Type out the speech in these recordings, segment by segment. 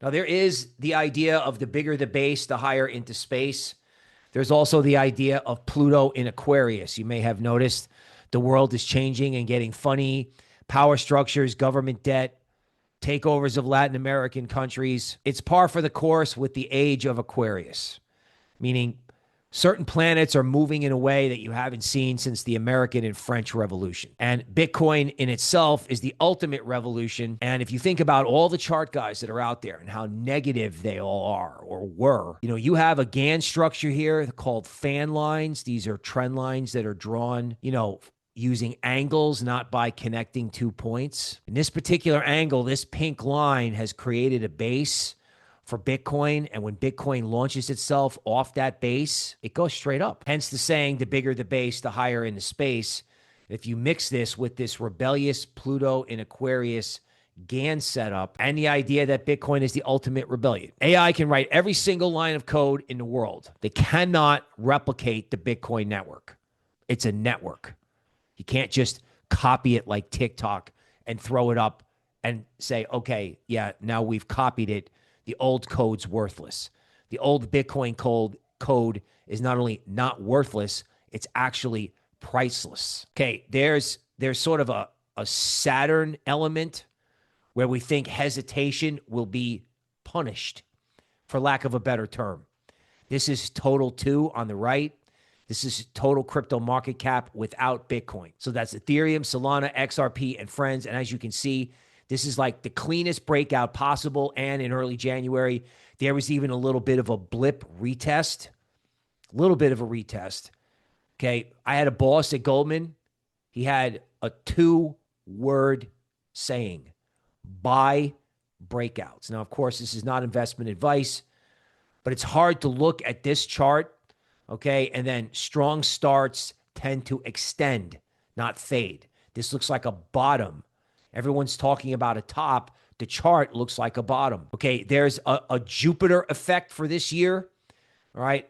Now, there is the idea of the bigger the base, the higher into space. There's also the idea of Pluto in Aquarius. You may have noticed the world is changing and getting funny. Power structures, government debt, takeovers of Latin American countries. It's par for the course with the age of Aquarius, meaning certain planets are moving in a way that you haven't seen since the American and French Revolution. And Bitcoin in itself is the ultimate revolution. And if you think about all the chart guys that are out there and how negative they all are or were, you have a Gann structure here called fan lines. These are trend lines that are drawn, using angles, not by connecting 2 points. In this particular angle, this pink line has created a base for Bitcoin. And when Bitcoin launches itself off that base, it goes straight up. Hence the saying, the bigger the base, the higher in the space. If you mix this with this rebellious Pluto in Aquarius Gann setup and the idea that Bitcoin is the ultimate rebellion, AI can write every single line of code in the world. They cannot replicate the Bitcoin network. It's a network. You can't just copy it like TikTok and throw it up and say, okay, yeah, now we've copied it. The old code's worthless. The old Bitcoin code is not only not worthless, it's actually priceless. Okay, there's sort of a Saturn element where we think hesitation will be punished, for lack of a better term. This is total 2 on the right. This is total crypto market cap without Bitcoin. So that's Ethereum, Solana, XRP, and friends. And as you can see, this is like the cleanest breakout possible. And in early January, there was even a little bit of a blip retest. Okay. I had a boss at Goldman. He had a 2-word saying, buy breakouts. Now, of course, this is not investment advice, but it's hard to look at this chart. Okay. And then strong starts tend to extend, not fade. This looks like a bottom. Everyone's talking about a top. The chart looks like a bottom. Okay. There's a Jupiter effect for this year. All right.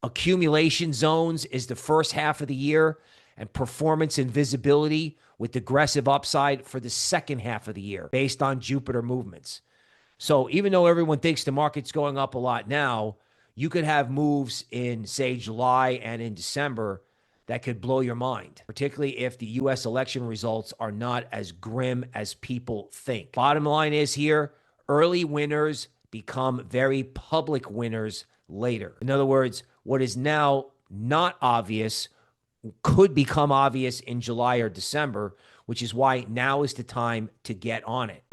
Accumulation zones is the first half of the year, and performance and visibility with aggressive upside for the second half of the year based on Jupiter movements. So even though everyone thinks the market's going up a lot now, you could have moves in, say, July and in December that could blow your mind, particularly if the U.S. election results are not as grim as people think. Bottom line is here, early winners become very public winners later. In other words, what is now not obvious could become obvious in July or December, which is why now is the time to get on it.